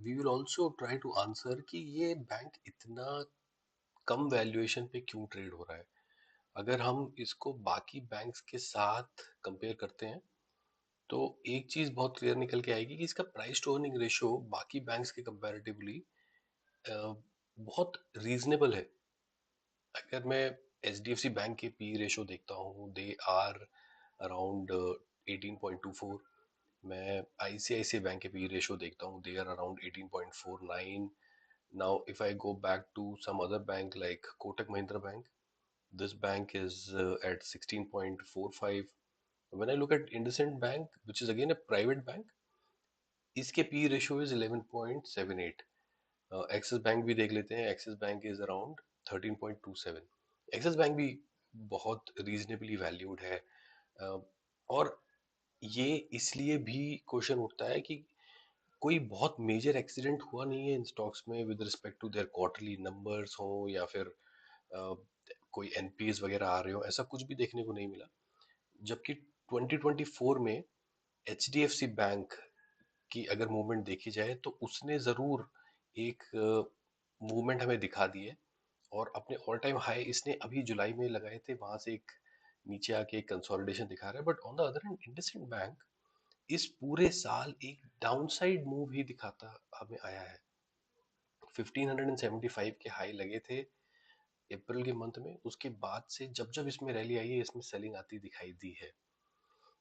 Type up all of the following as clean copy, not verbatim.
We will also try to answer कि ये bank इतना कम वैल्यूएशन पे क्यों ट्रेड हो रहा है। अगर हम इसको बाकी बैंक्स के साथ कंपेयर करते हैं तो एक चीज बहुत क्लियर निकल के आएगी कि इसका प्राइस टू अर्निंग रेशियो बाकी बैंक्स के कंपैरेटिवली बहुत रीजनेबल है। अगर मैं H D F C bank के पी रेशियो देखता हूँ, दे आर अराउंड 18.24। मैं आईसीआईसी बैंक के पी रेशियो देखता हूँ, they are around 18.49। Now if I go back to some other bank like Kotak Mahindra bank, this bank is at 16.45. When I look at IndusInd Bank, which is again a private bank, इसके P ratio is 11.78। Axis bank भी देख लेते हैं, Axis bank is around 13.27। Axis bank भी बहुत reasonably valued है। Uh, और ये इसलिए भी क्वेश्चन उठता है कि कोई बहुत मेजर एक्सीडेंट हुआ नहीं है इन स्टॉक्स में with respect to their quarterly numbers हो या फिर uh, कोई एनपीएस वगैरह आ रहे हो, ऐसा कुछ भी देखने को नहीं मिला। जबकि 2024 में H D F C bank की अगर मूवमेंट देखी जाए तो उसने ज़रूर एक मूवमेंट हमें दिखा दी है। और अपने ऑल टाइम हाई इसने अभी जुलाई में लगाए थे, वहां से एक नीचे आके एक कंसोलिडेशन दिखा रहा है। But on the other hand IndusInd bank इस पूरे साल एक डाउनसाइड मूव ही दिखाता हमें आया है। 1575 के हाई लगे थे अप्रैल के मंथ में, उसके बाद से जब जब इसमें रैली आई है इसमें सेलिंग आती दिखाई दी है।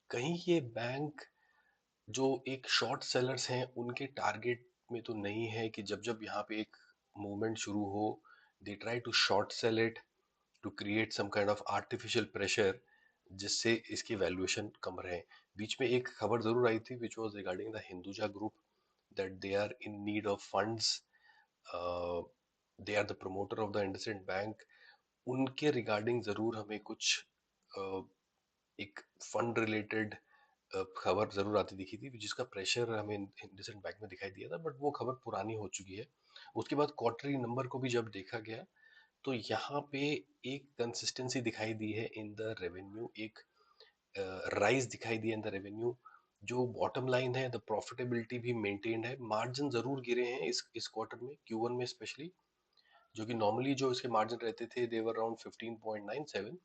कहीं ये बैंक जो एक शॉर्ट सेलर्स हैं उनके टारगेट में तो नहीं है कि जब जब यहाँ पे एक मूवमेंट शुरू हो they try to short sell it to create some kind of artificial pressure जिससे इसकी वैल्यूएशन कम रहे। बीच में एक खबर जरूर आई थी which was regarding the Hinduja group that they are in need of funds, they are the promoter of the IndusInd bank. उनके रिगार्डिंग जरूर हमें कुछ uh, एक फंड रिलेटेड खबर जरूर आती दिखी थी जिसका प्रेशर हमें इंडसइंड बैंक में दिखाई दिया था, बट वो खबर पुरानी हो चुकी है। उसके बाद क्वार्टरली नंबर को भी जब देखा गया तो यहाँ पे एक कंसिस्टेंसी दिखाई दी है इन द रेवेन्यू, एक राइज दिखाई दी है इन द रेवेन्यू। जो बॉटम लाइन है द प्रॉफिटेबिलिटी भी मेंटेन्ड है। मार्जिन जरूर गिरे हैं इस क्वार्टर में, Q1 में स्पेशली, जो कि नॉर्मली जो इसके मार्जिन रहते थे देवर अराउंड 15.97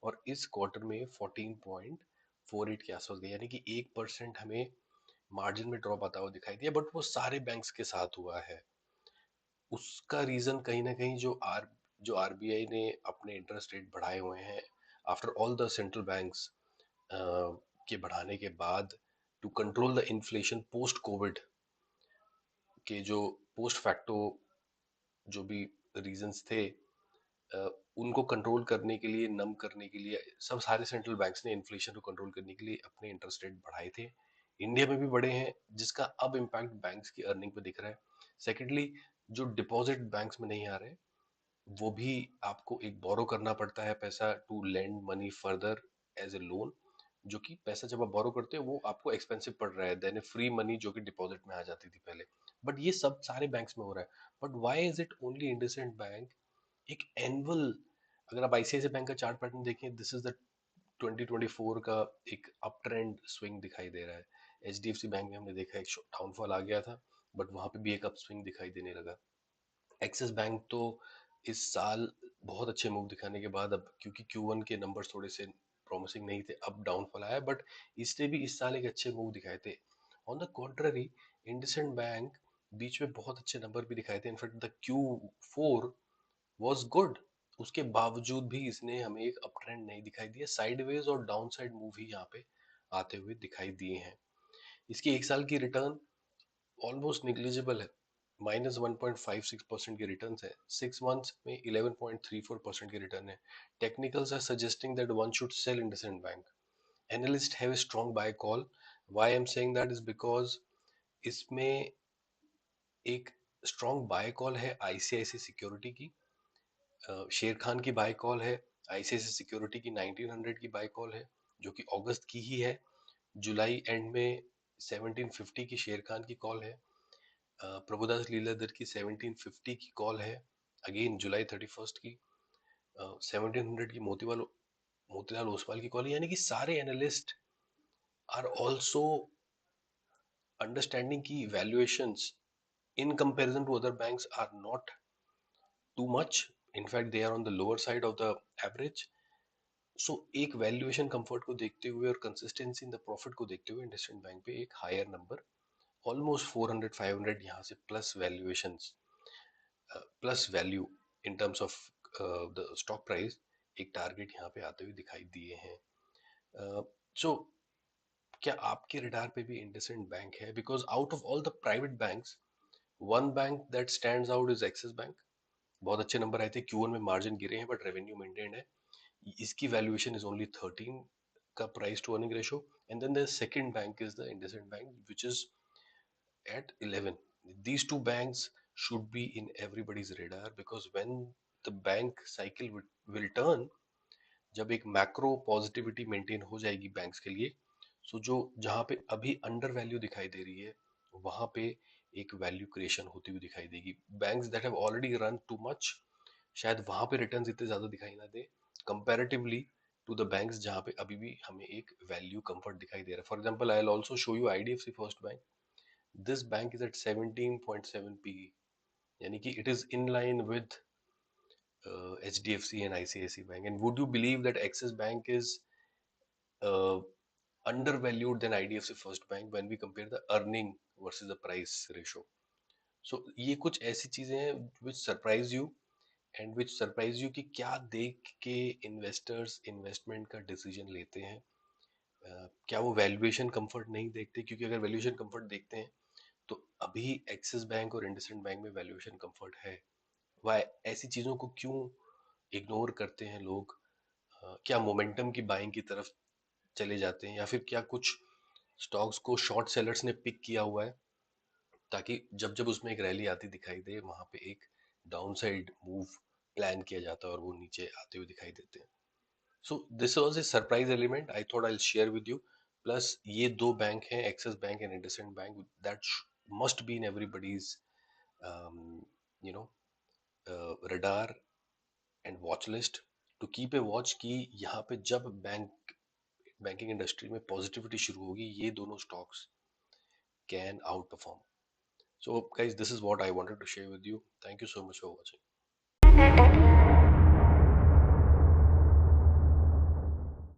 और इस क्वार्टर में 14.48 के आसपास गए, यानी कि 1% हमें मार्जिन में ड्रॉप आता हुआ दिखाई दिया। बट वो सारे बैंक्स के साथ हुआ है। उसका रीजन कहीं ना कहीं जो आरबीआई ने अपने इंटरेस्ट रेट बढ़ाए हुए हैं after all the central banks के बढ़ाने के बाद to control the inflation post COVID के जो पोस्ट फैक्टो जो भी रीजंस थे, अ, उनको कंट्रोल करने के लिए, नम करने के लिए सब सारे सेंट्रल बैंक्स ने इन्फ्लेशन को कंट्रोल करने के लिए अपने इंटरेस्ट रेट बढ़ाए थे। इंडिया में भी बढ़े हैं जिसका अब इम्पैक्ट बैंक्स की अर्निंग पे दिख रहा है। सेकेंडली, जो डिपॉजिट बैंक्स में नहीं आ रहे वो भी आपको एक बोरो करना पड़ता है पैसा to lend money further as a loan, जो कि पैसा जब आप बोरो करते हो वो आपको एक्सपेंसिव पड़ रहा है देन ए फ्री मनी जो कि डिपॉजिट में आ जाती थी पहले। बट ये सब सारे बैंक्स में हो रहा है। But why is it only IndusInd bank एक एनुअल, अगर आप आईसीआईसीआई बैंक का चार्ट पैटर्न देखें, दिस इज द 2024 का एक अप ट्रेंड स्विंग दिखाई दे रहा है। एचडीएफसी बैंक में हमने देखा एक डाउनफॉल आ गया था, बट वहां पे भी एक अप स्विंग दिखाई देने लगा। एक्सिस बैंक तो इस साल बहुत अच्छे मूव दिखाने के बाद अब क्योंकि Q1 के नंबर्स थोड़े से प्रॉमिसिंग नहीं थे, अब डाउनफॉल आया, बट इसने भी इस साल एक अच्छे मूव दिखाए थे। On the contrary, IndusInd bank बीच में बहुत अच्छे नंबर भी दिखाए थे। In fact the Q4 was good, उसके बावजूद भी इसने हमें एक अप ट्रेंड नहीं दिखाई दिया। साइडवेज और डाउन साइड मूव ही यहाँ पे आते हुए दिखाई दिए हैं। इसकी एक साल की रिटर्न ऑलमोस्ट निग्लिजिबल है, -1.56% के रिटर्न है। 6 मंथ्स में 11.34% के रिटर्न है। Technicals are suggesting that one should sell IndusInd bank. Analyst have a strong buy call. Why I'm saying that is because इसमें एक स्ट्रॉन्ग बाय कॉल है आईसीआईसी सिक्योरिटी की, शेर खान की बाय कॉल है आईसीआईसी सिक्योरिटी की, 1900 की बाय कॉल है जो कि अगस्त की ही है। जुलाई एंड में 1750 की शेर खान की कॉल है। प्रभुदास लीलाधर की 1750 की कॉल है, अगेन जुलाई 31 की। 1700 की मोतीलाल ओसवाल की कॉल है। यानी कि सारे एनालिस्ट आर ऑल्सो अंडरस्टैंडिंग की valuations in comparison to other banks are not too much. In fact, they are on the lower side of the average. सो एक वैल्यूएशन कंफर्ट को देखते हुए और कंसिस्टेंसी इन द प्रॉफिट को देखते हुए IndusInd bank पे एक हायर नंबर, ऑलमोस्ट 400 500 यहाँ से plus valuations, plus value in terms of the stock price, एक टारगेट यहाँ पे आते हुए दिखाई दिए हैं. सो क्या आपके रडार पे भी इंडसइंड बैंक है? Because out of all the private banks, one bank that stands out is axis bank. बहुत अच्छे नंबर आए थे, Q1 में मार्जिन गिरे हैं बट रेवेन्यू मेंटेन है. इसकी वैल्यूएशन इज ओनली 13 का price to earning ratio. And then the second bank is the IndusInd bank which is at 11. These two banks should be in everybody's radar because when the bank cycle will turn, जब एक macro positivity maintain हो जाएगी banks के लिए, सो जो जहां पे अभी अंडर वैल्यू दिखाई दे रही है वहां पे एक वैल्यू क्रिएशन होती हुई दिखाई देगी. Banks that have already run too much, शायद वहां पे रिटर्न्स इतने ज्यादा दिखाई ना दे कंपैरेटिवली टू द बैंक्स जहां पे अभी भी हमें एक वैल्यू कंफर्ट दिखाई दे रहा है. For example, I will also show you IDFC first bank. This bank is at 17.7 PE, यानी कि it is in line with HDFC and ICICI Bank. And would you believe that Axis Bank is uh, undervalued than IDFC First Bank when we compare the earning versus the price ratio? So ये कुछ ऐसी चीजें हैं which surprise you and which surprise you कि क्या देख के investors investment का decision लेते हैं. क्या वो वैल्यूएशन कंफर्ट नहीं देखते? क्योंकि अगर वैल्यूएशन कंफर्ट देखते हैं तो अभी एक्सिस बैंक और इंडसइंड बैंक में वैल्यूएशन कंफर्ट है. वाई ऐसी चीजों को क्यों इग्नोर करते हैं लोग? क्या मोमेंटम की बाइंग की तरफ चले जाते हैं, या फिर क्या कुछ स्टॉक्स को शॉर्ट सेलर्स ने पिक किया हुआ है ताकि जब जब उसमें एक रैली आती दिखाई दे वहां पे एक डाउनसाइड मूव प्लान किया जाता है और वो नीचे आते हुए दिखाई देते हैं. So this was a surprise element I thought I share with you. Plus ये दो बैंक हैं, Axis bank and IndusInd bank, that must be in everybody's you know radar and watch list, to keep a watch कि यहाँ पे जब banking industry में positivity शुरू होगी ये दोनों stocks can out perform. So guys, this is what I wanted to share with you. Thank you so much for watching.